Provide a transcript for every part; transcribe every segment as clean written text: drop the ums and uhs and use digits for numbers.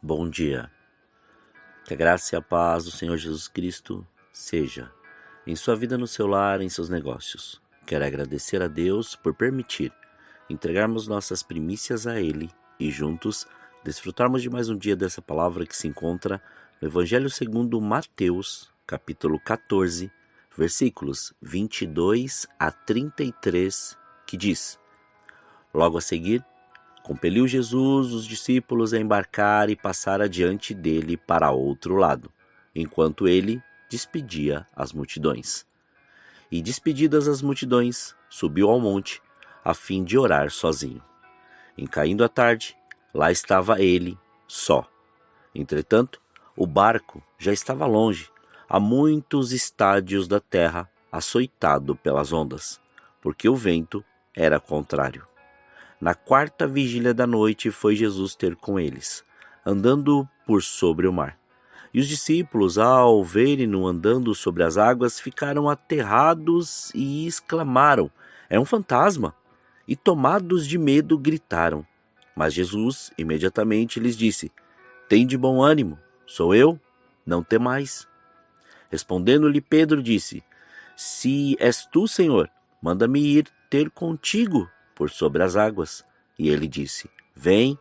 Bom dia. Que a graça e a paz do Senhor Jesus Cristo seja em sua vida, no seu lar, em seus negócios. Quero agradecer a Deus por permitir entregarmos nossas primícias a Ele e juntos desfrutarmos de mais um dia dessa palavra que se encontra no Evangelho segundo Mateus, capítulo 14, versículos 22 a 33, que diz: Logo a seguir, compeliu Jesus os discípulos a embarcar e passar adiante dele para outro lado, enquanto ele despedia as multidões. E despedidas as multidões, subiu ao monte, a fim de orar sozinho. Em caindo a tarde, lá estava ele, só. Entretanto, o barco já estava longe, a muitos estádios da terra, açoitado pelas ondas, porque o vento era contrário. Na quarta vigília da noite foi Jesus ter com eles, andando por sobre o mar. E os discípulos, ao verem-no andando sobre as águas, ficaram aterrados e exclamaram: É um fantasma! E tomados de medo, gritaram. Mas Jesus imediatamente lhes disse: Tende bom ânimo, sou eu, não temais. Respondendo-lhe Pedro, disse: Se és tu, Senhor, manda-me ir ter contigo por sobre as águas. E ele disse: Vem.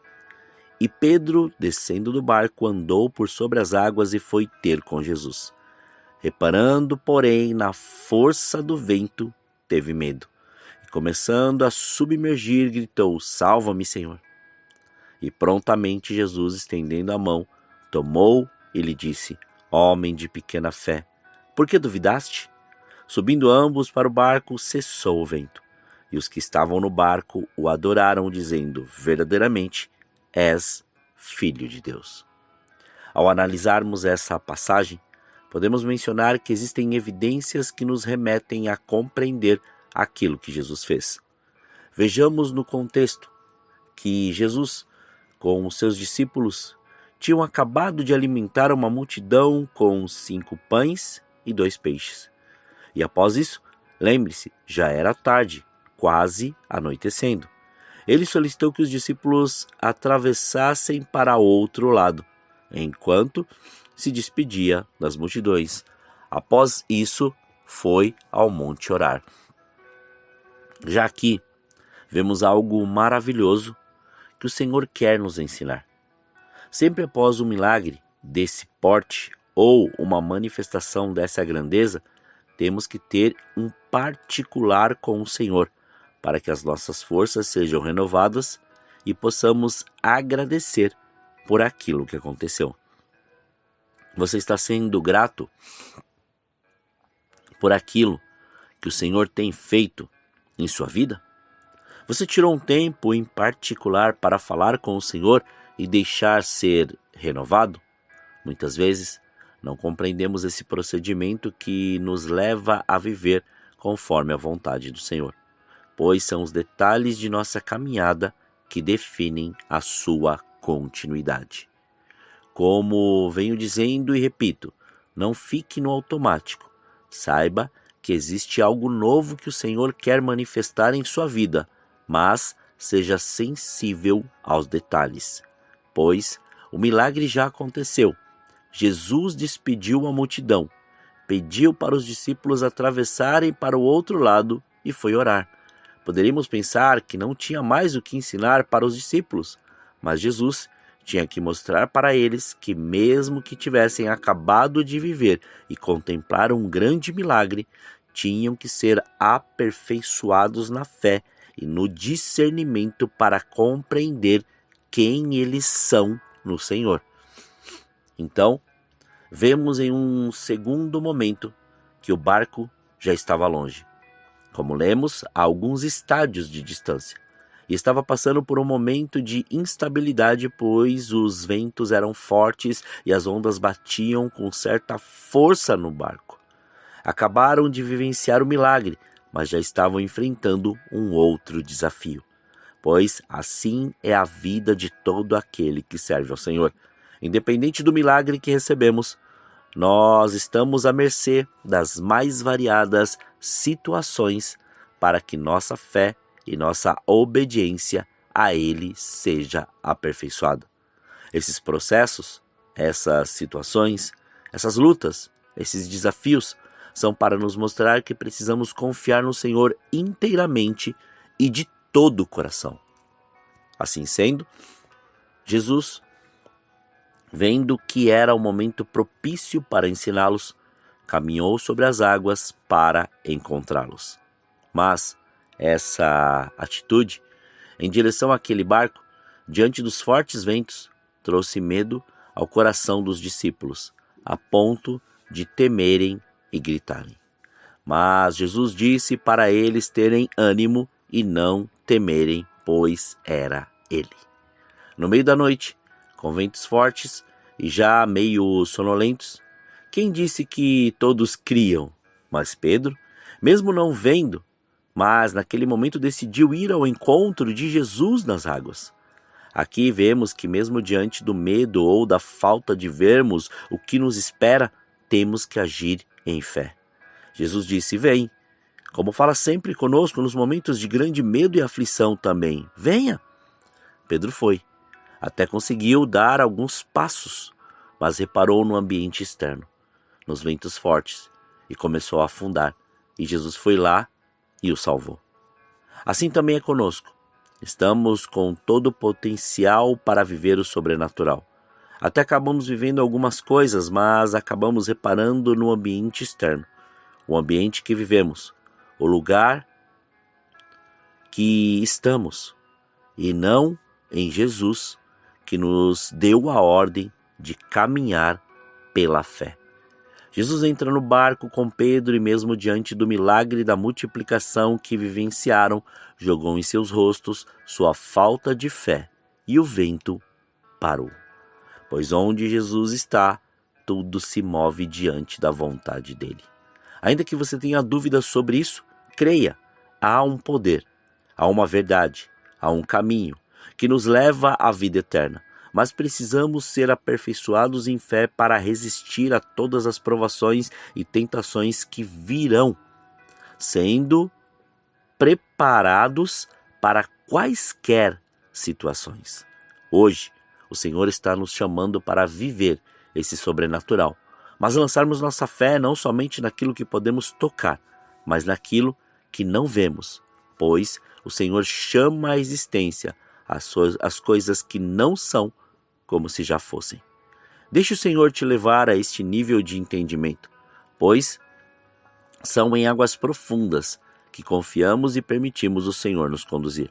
E Pedro, descendo do barco, andou por sobre as águas e foi ter com Jesus. Reparando, porém, na força do vento, teve medo. E começando a submergir, gritou: Salva-me, Senhor. E prontamente Jesus, estendendo a mão, tomou e lhe disse: Homem de pequena fé, por que duvidaste? Subindo ambos para o barco, cessou o vento. E os que estavam no barco o adoraram, dizendo: Verdadeiramente és Filho de Deus. Ao analisarmos essa passagem, podemos mencionar que existem evidências que nos remetem a compreender aquilo que Jesus fez. Vejamos no contexto que Jesus, com os seus discípulos, tinham acabado de alimentar uma multidão com 5 pães e 2 peixes. E após isso, lembre-se, já era tarde, quase anoitecendo. Ele solicitou que os discípulos atravessassem para outro lado, enquanto se despedia das multidões. Após isso, foi ao monte orar. Já aqui, vemos algo maravilhoso que o Senhor quer nos ensinar. Sempre após um milagre desse porte ou uma manifestação dessa grandeza, temos que ter um particular com o Senhor, para que as nossas forças sejam renovadas e possamos agradecer por aquilo que aconteceu. Você está sendo grato por aquilo que o Senhor tem feito em sua vida? Você tirou um tempo em particular para falar com o Senhor e deixar ser renovado? Muitas vezes não compreendemos esse procedimento que nos leva a viver conforme a vontade do Senhor, pois são os detalhes de nossa caminhada que definem a sua continuidade. Como venho dizendo e repito, não fique no automático. Saiba que existe algo novo que o Senhor quer manifestar em sua vida, mas seja sensível aos detalhes, pois o milagre já aconteceu. Jesus despediu a multidão, pediu para os discípulos atravessarem para o outro lado e foi orar. Poderíamos pensar que não tinha mais o que ensinar para os discípulos, mas Jesus tinha que mostrar para eles que, mesmo que tivessem acabado de viver e contemplar um grande milagre, tinham que ser aperfeiçoados na fé e no discernimento para compreender quem eles são no Senhor. Então, vemos em um segundo momento que o barco já estava longe, como lemos, a alguns estádios de distância, e estava passando por um momento de instabilidade, pois os ventos eram fortes e as ondas batiam com certa força no barco. Acabaram de vivenciar o milagre, mas já estavam enfrentando um outro desafio, pois assim é a vida de todo aquele que serve ao Senhor. Independente do milagre que recebemos, nós estamos à mercê das mais variadas situações para que nossa fé e nossa obediência a Ele seja aperfeiçoada. Esses processos, essas situações, essas lutas, esses desafios são para nos mostrar que precisamos confiar no Senhor inteiramente e de todo o coração. Assim sendo, Jesus, vendo que era o momento propício para ensiná-los, caminhou sobre as águas para encontrá-los. Mas essa atitude, em direção àquele barco, diante dos fortes ventos, trouxe medo ao coração dos discípulos, a ponto de temerem e gritarem. Mas Jesus disse para eles terem ânimo e não temerem, pois era Ele. No meio da noite, com ventos fortes e já meio sonolentos, quem disse que todos criam? Mas Pedro, mesmo não vendo, mas naquele momento decidiu ir ao encontro de Jesus nas águas. Aqui vemos que mesmo diante do medo ou da falta de vermos o que nos espera, temos que agir em fé. Jesus disse: vem, como fala sempre conosco nos momentos de grande medo e aflição também. Venha! Pedro foi, até conseguiu dar alguns passos, mas reparou no ambiente externo, nos ventos fortes, e começou a afundar, e Jesus foi lá e o salvou. Assim também é conosco. Estamos com todo o potencial para viver o sobrenatural. Até acabamos vivendo algumas coisas, mas acabamos reparando no ambiente externo, o ambiente que vivemos, o lugar que estamos, e não em Jesus, que nos deu a ordem de caminhar pela fé. Jesus entra no barco com Pedro e mesmo diante do milagre da multiplicação que vivenciaram, jogou em seus rostos sua falta de fé e o vento parou. Pois onde Jesus está, tudo se move diante da vontade dele. Ainda que você tenha dúvidas sobre isso, creia, há um poder, há uma verdade, há um caminho que nos leva à vida eterna. Mas precisamos ser aperfeiçoados em fé para resistir a todas as provações e tentações que virão, sendo preparados para quaisquer situações. Hoje, o Senhor está nos chamando para viver esse sobrenatural, mas lançarmos nossa fé não somente naquilo que podemos tocar, mas naquilo que não vemos, pois o Senhor chama à existência as coisas que não são como se já fossem. Deixe o Senhor te levar a este nível de entendimento, pois são em águas profundas que confiamos e permitimos o Senhor nos conduzir.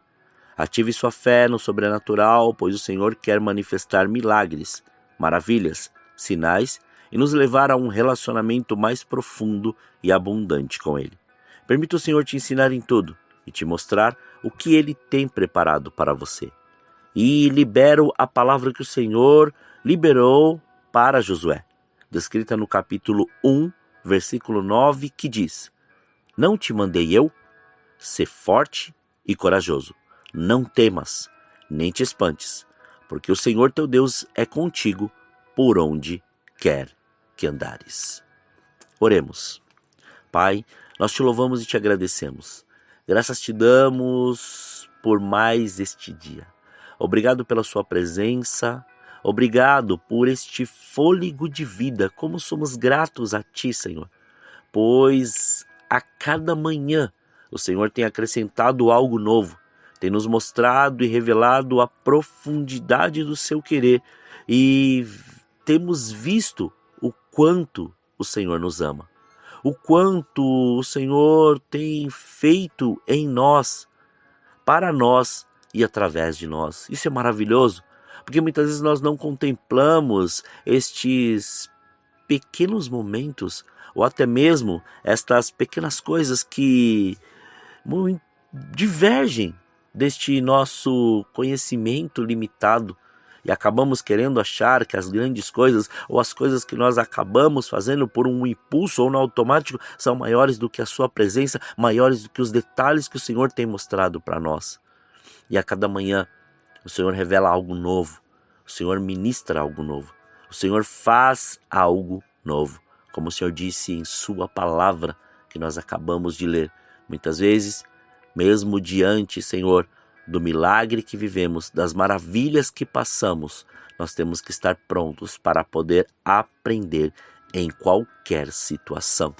Ative sua fé no sobrenatural, pois o Senhor quer manifestar milagres, maravilhas, sinais e nos levar a um relacionamento mais profundo e abundante com Ele. Permita o Senhor te ensinar em tudo e te mostrar o que Ele tem preparado para você. E libero a palavra que o Senhor liberou para Josué, descrita no capítulo 1, versículo 9, que diz: não te mandei eu? Sê forte e corajoso. Não temas, nem te espantes, porque o Senhor teu Deus é contigo por onde quer que andares. Oremos. Pai, nós te louvamos e te agradecemos. Graças te damos por mais este dia. Obrigado pela sua presença, obrigado por este fôlego de vida, como somos gratos a ti, Senhor, pois a cada manhã o Senhor tem acrescentado algo novo, tem nos mostrado e revelado a profundidade do seu querer e temos visto o quanto o Senhor nos ama, o quanto o Senhor tem feito em nós, para nós e através de nós. Isso é maravilhoso, porque muitas vezes nós não contemplamos estes pequenos momentos, ou até mesmo estas pequenas coisas que divergem deste nosso conhecimento limitado, e acabamos querendo achar que as grandes coisas, ou as coisas que nós acabamos fazendo por um impulso ou no automático, são maiores do que a sua presença, maiores do que os detalhes que o Senhor tem mostrado para nós. E a cada manhã o Senhor revela algo novo, o Senhor ministra algo novo, o Senhor faz algo novo, como o Senhor disse em sua palavra que nós acabamos de ler. Muitas vezes, mesmo diante, Senhor, do milagre que vivemos, das maravilhas que passamos, nós temos que estar prontos para poder aprender em qualquer situação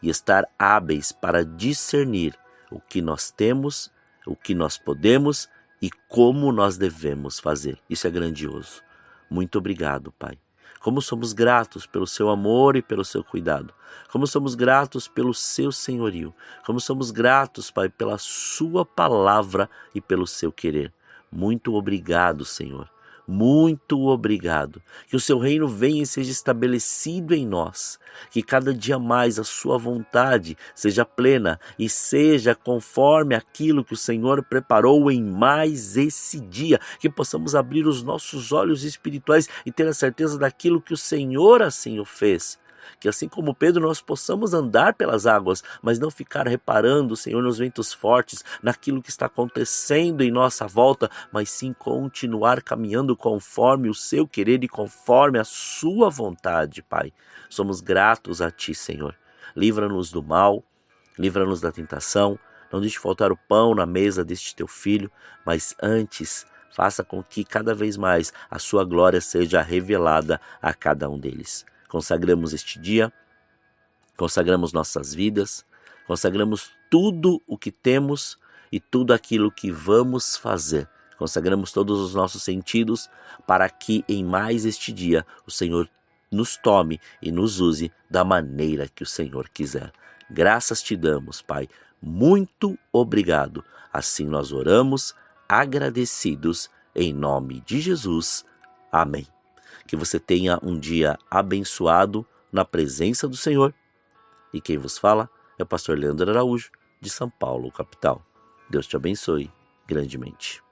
e estar hábeis para discernir o que nós temos, o que nós podemos e como nós devemos fazer. Isso é grandioso. Muito obrigado, Pai. Como somos gratos pelo seu amor e pelo seu cuidado. Como somos gratos pelo seu senhorio. Como somos gratos, Pai, pela sua palavra e pelo seu querer. Muito obrigado, Senhor. Muito obrigado. Que o seu reino venha e seja estabelecido em nós. Que cada dia mais a sua vontade seja plena e seja conforme aquilo que o Senhor preparou em mais esse dia. Que possamos abrir os nossos olhos espirituais e ter a certeza daquilo que o Senhor assim o fez. Que assim como Pedro nós possamos andar pelas águas, mas não ficar reparando, Senhor, nos ventos fortes, naquilo que está acontecendo em nossa volta, mas sim continuar caminhando conforme o seu querer e conforme a sua vontade, Pai. Somos gratos a Ti, Senhor. Livra-nos do mal, livra-nos da tentação, não deixe faltar o pão na mesa deste Teu Filho, mas antes faça com que cada vez mais a sua glória seja revelada a cada um deles. Consagramos este dia, consagramos nossas vidas, consagramos tudo o que temos e tudo aquilo que vamos fazer. Consagramos todos os nossos sentidos para que em mais este dia o Senhor nos tome e nos use da maneira que o Senhor quiser. Graças te damos, Pai. Muito obrigado. Assim nós oramos, agradecidos, em nome de Jesus. Amém. Que você tenha um dia abençoado na presença do Senhor. E quem vos fala é o pastor Leandro Araújo, de São Paulo, capital. Deus te abençoe grandemente.